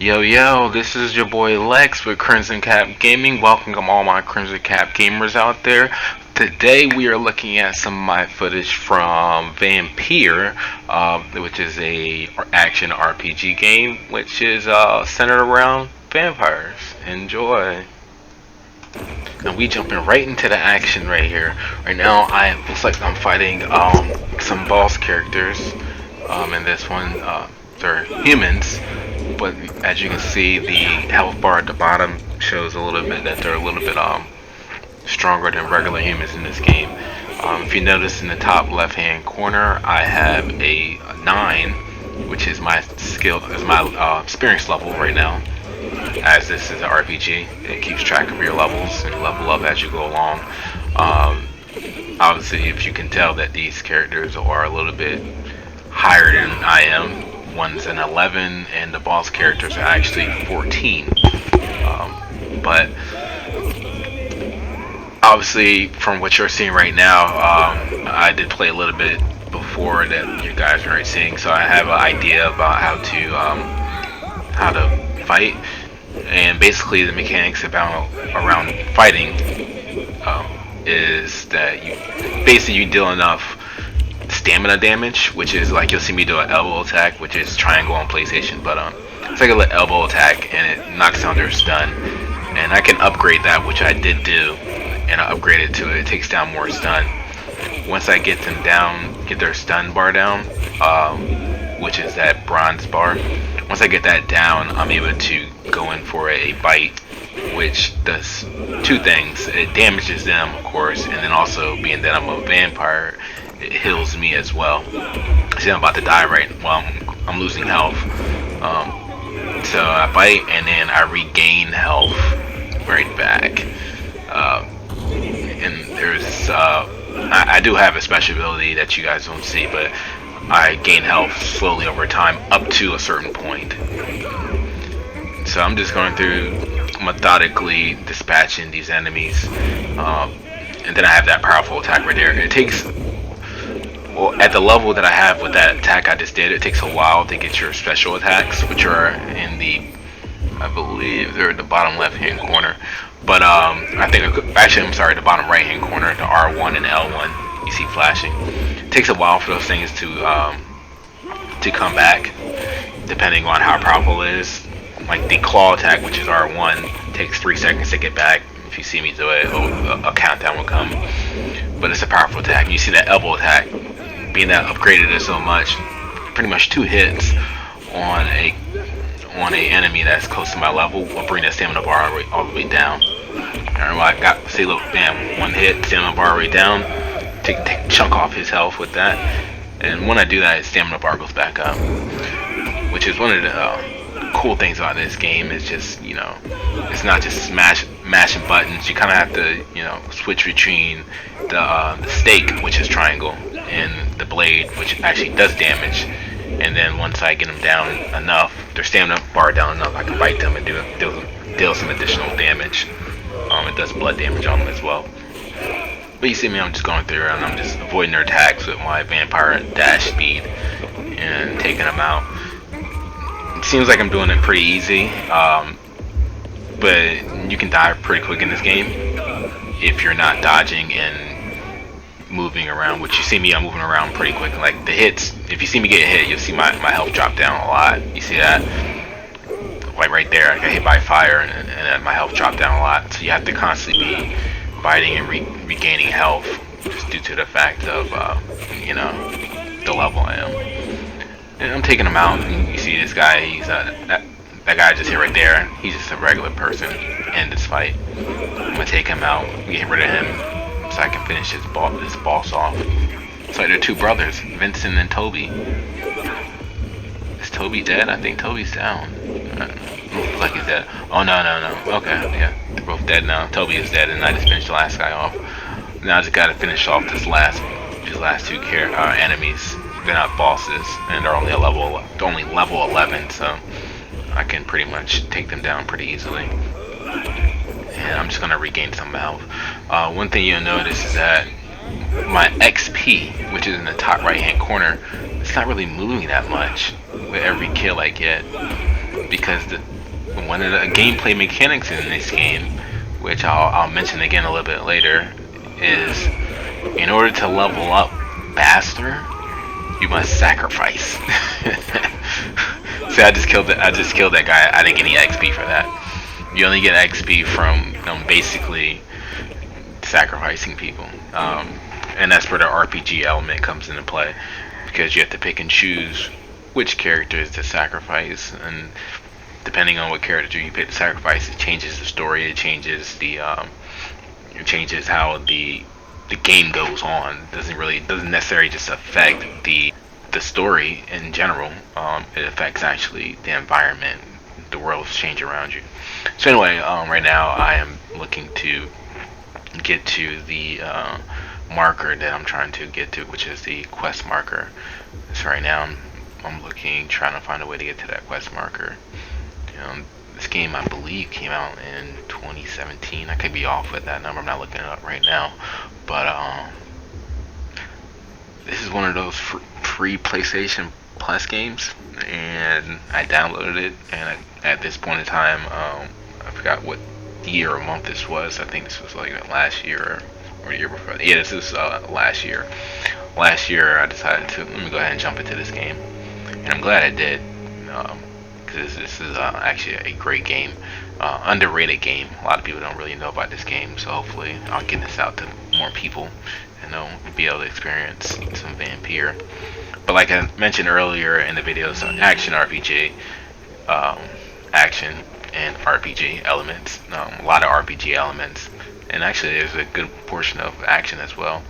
Yo yo, this is your boy Lex with Crimson Cap Gaming. Welcome all my Crimson Cap gamers out there. Today we are looking at some of my footage from Vampyr, which is a action RPG game, which is centered around vampires. Enjoy. And we jumping right into the action right here. Right now, I looks like I'm fighting some boss characters. In this one, they're humans, but as you can see, the health bar at the bottom shows a little bit that they're a little bit stronger than regular humans in this game. If you notice in the top left-hand corner, I have a 9, which is my experience level right now. As this is an RPG, it keeps track of your levels and level up as you go along. Obviously, if you can tell that these characters are a little bit higher than I am. One's an 11, and the boss characters are actually 14. But obviously, from what you're seeing right now, I did play a little bit before that you guys are already seeing, so I have an idea about how to fight. And basically, the mechanics around fighting is that you deal enough stamina damage, which is like you'll see me do an elbow attack, which is triangle on PlayStation, but it's like a elbow attack and it knocks down their stun, and I can upgrade that, which I did do, and I upgraded to it takes down more stun. Once I get them down, get their stun bar down, which is that bronze bar. Once I get that down, I'm able to go in for a bite, which does two things. It damages them, of course, and then also, being that I'm a vampire, it heals me as well. See, I'm about to die I'm losing health. So I bite and then I regain health right back. And there's I do have a special ability that you guys don't see, but I gain health slowly over time up to a certain point. So I'm just going through methodically dispatching these enemies, and then I have that powerful attack right there. It takes, well, at the level that I have with that attack I just did, it takes a while to get your special attacks, which are in the, I believe they're at the bottom left hand corner. But I'm sorry, the bottom right hand corner, the R1 and L1 you see flashing. It takes a while for those things to come back, depending on how powerful it is. Like the claw attack, which is R1, takes 3 seconds to get back. If you see me do it, a countdown will come. But it's a powerful attack. And you see that elbow attack, being that I upgraded it so much, pretty much 2 hits on a enemy that's close to my level will bring that stamina bar all the way down. And I got, see, look, bam, 1 hit, stamina bar right down. Take a chunk off his health with that. And when I do that, his stamina bar goes back up, which is one of the cool things about this game. Is just, it's not just mashing buttons. You kind of have to, switch between the stake, which is triangle, and the blade, which actually does damage. And then once I get them down enough, their stamina bar down enough, I can bite them and deal some additional damage. It does blood damage on them as well. But you see me, I'm just going through and I'm just avoiding their attacks with my vampire dash speed and taking them out. It seems like I'm doing it pretty easy, but you can die pretty quick in this game if you're not dodging and moving around. Which you see me, I'm moving around pretty quick. Like the hits, if you see me get hit, you'll see my health drop down a lot. You see that? Like right there, I got hit by fire and my health dropped down a lot. So you have to constantly be biting and regaining health, just due to the fact of the level I am. And I'm taking him out, and you see this guy, he's that guy just here right there, he's just a regular person in this fight. I'm gonna take him out, get rid of him, so I can finish this boss off. It's like they're 2 brothers, Vincent and Toby. Is Toby dead? I think Toby's down. Looks like he's dead. Oh, no. Okay, yeah, they're both dead now. Toby is dead, and I just finished the last guy off. Now I just gotta finish off these last 2 enemies. They're not bosses, and they're only level 11, so I can pretty much take them down pretty easily. And I'm just gonna regain some health. One thing you'll notice is that my XP, which is in the top right hand corner, it's not really moving that much with every kill I get. because one of the gameplay mechanics in this game, which I'll mention again a little bit later, is in order to level up faster, you must sacrifice. See, I just killed that guy. I didn't get any XP for that. You only get XP from basically sacrificing people, and that's where the RPG element comes into play, because you have to pick and choose which characters to sacrifice, and depending on what character you pick to sacrifice, it changes the story. It changes it changes how the game goes on. Doesn't necessarily just affect the story in general. It affects actually the environment, the world's change around you. So anyway, right now I am looking to get to the marker that I'm trying to get to, which is the quest marker. So right now I'm trying to find a way to get to that quest marker. This game, I believe, came out in 2017. I could be off with that number. I'm not looking it up right now, but this is one of those free PlayStation Plus games, and I downloaded it. And at this point in time, I forgot what year or month this was. I think this was like last year or the year before. Yeah, this is last year. Last year, I decided to let me go ahead and jump into this game, and I'm glad I did. Because this is actually a great game, underrated game. A lot of people don't really know about this game, so hopefully I'll get this out to more people, and they'll be able to experience some Vampyr. But like I mentioned earlier in the videos, action RPG, action and RPG elements, a lot of RPG elements, and actually there's a good portion of action as well.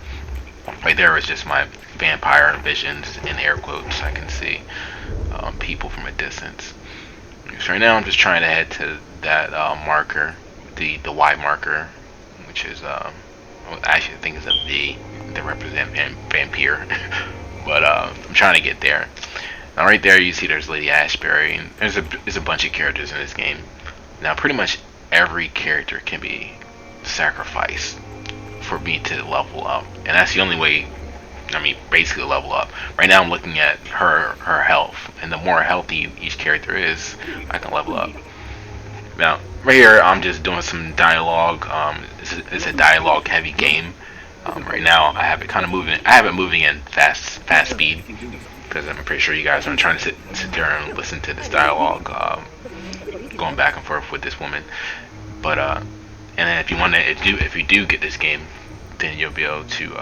Right there is just my vampire visions in air quotes. I can see people from a distance. So right now I'm just trying to head to that marker, the Y marker, which is actually I think it's a V that represents Vampyr. But I'm trying to get there. Now right there you see there's Lady Ashbury, and there's a bunch of characters in this game. Now pretty much every character can be sacrificed for me to level up, and that's the only way. I mean, basically level up. Right now I'm looking at her health, and the more healthy each character is, I can level up. Now, right here I'm just doing some dialogue. It's a dialogue heavy game. Right now I have it kind of moving. I have it moving in fast speed, because I'm pretty sure you guys aren't trying to sit there and listen to this dialogue going back and forth with this woman. But and then if you do get this game, then you'll be able to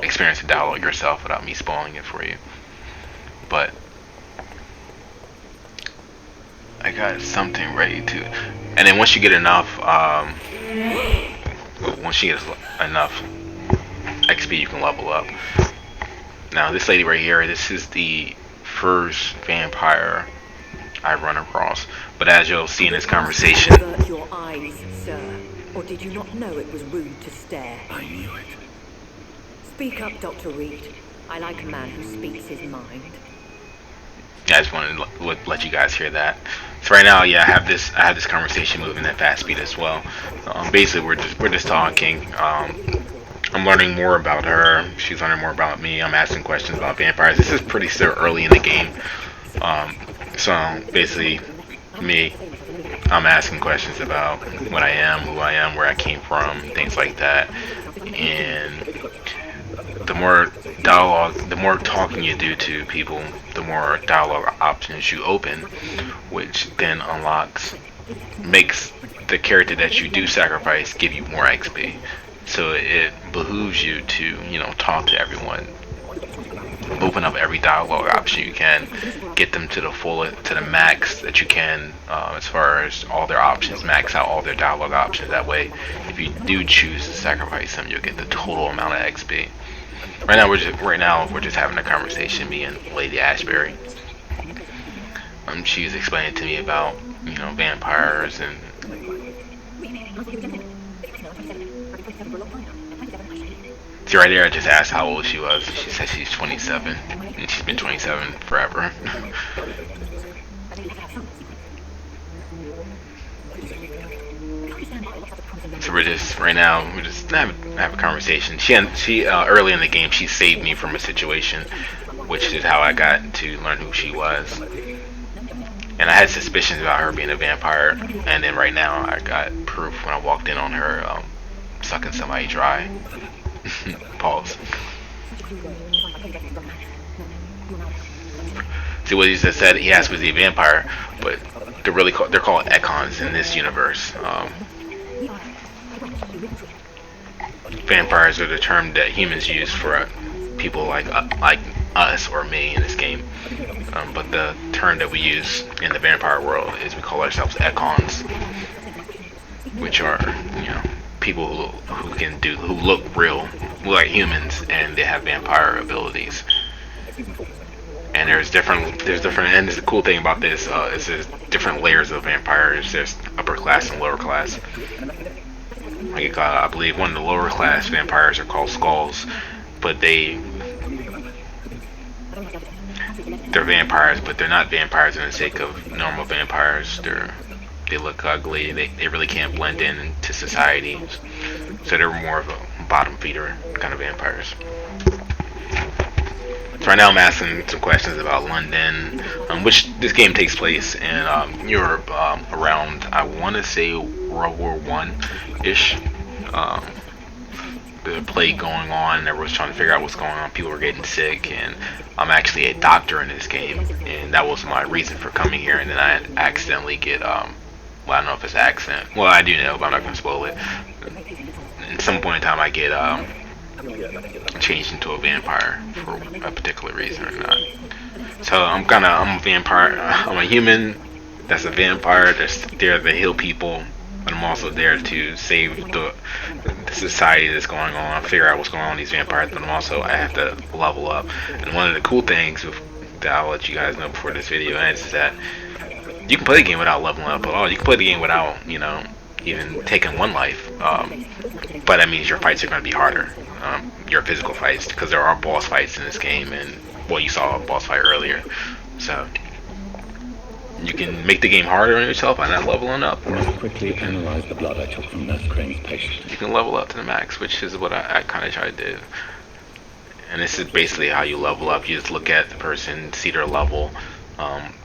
experience the dialogue yourself without me spoiling it for you. But I got something ready to, and then once you get enough XP, you can level up. Now this lady right here, this is the first vampire I run across, but as you'll see in this conversation, Avert your eyes, sir, or did you not know it was rude to stare? I knew it. Speak up, Dr. Reed. I like a man who speaks his mind. I just wanted to let you guys hear that. So right now, yeah, I have this conversation moving at fast speed as well. Basically, we're just talking. I'm learning more about her. She's learning more about me. I'm asking questions about vampires. This is pretty still early in the game. So basically, I'm asking questions about what I am, who I am, where I came from, things like that. And the more dialogue, the more talking you do to people, the more dialogue options you open, which then makes the character that you do sacrifice give you more XP. So it behooves you to, talk to everyone, open up every dialogue option you can, get them to the max that you can, as far as all their options, max out all their dialogue options. That way, if you do choose to sacrifice them, you'll get the total amount of XP. Right now we're just having a conversation, me and Lady Ashbury. She's explaining to me about vampires and. See right there, I just asked how old she was. She said she's 27, and she's been 27 forever. So we're just have a conversation. She early in the game, she saved me from a situation, which is how I got to learn who she was. And I had suspicions about her being a vampire, and then right now I got proof when I walked in on her sucking somebody dry. Pause. See what he just said. He asked was he a vampire, but they're called econs in this universe. Vampires are the term that humans use for people like us or me in this game. But the term that we use in the vampire world is we call ourselves econs, which are people who look real, like humans, and they have vampire abilities. And there's different, and the cool thing about this is there's different layers of vampires. There's upper class and lower class. Like I believe one of the lower class vampires are called skulls, but they're vampires, but they're not vampires in the sake of normal vampires. They look ugly. They really can't blend into society, so they're more of a bottom feeder kind of vampires. So right now I'm asking some questions about London, which this game takes place in Europe around, I want to say, World War I-ish. The plague going on, and everyone's trying to figure out what's going on. People were getting sick, and I'm actually a doctor in this game, and that was my reason for coming here. And then I accidentally get, well, I don't know if it's an accident. Well, I do know, but I'm not going to spoil it. At some point in time, I get changed into a vampire for a particular reason or not. So I'm a vampire. I'm a human that's a vampire. That's there to heal people, but I'm also there to save the society that's going on, figure out what's going on with these vampires. But I have to level up. And one of the cool things that I'll let you guys know before this video ends is that you can play the game without leveling up at all. You can play the game without, even taking one life. But that means your fights are going to be harder. Your physical fights, because there are boss fights in this game, and well, you saw a boss fight earlier. So you can make the game harder on yourself by not leveling up. I must quickly analyze the blood I took from Nurse Crane's patient. You can level up to the max, which is what I kind of tried to do. And this is basically how you level up. You just look at the person, see their level,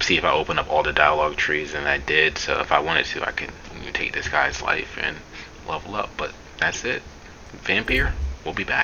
see if I open up all the dialogue trees, and I did. So if I wanted to, I could take this guy's life and level up. But that's it. Vampyr, we'll be back.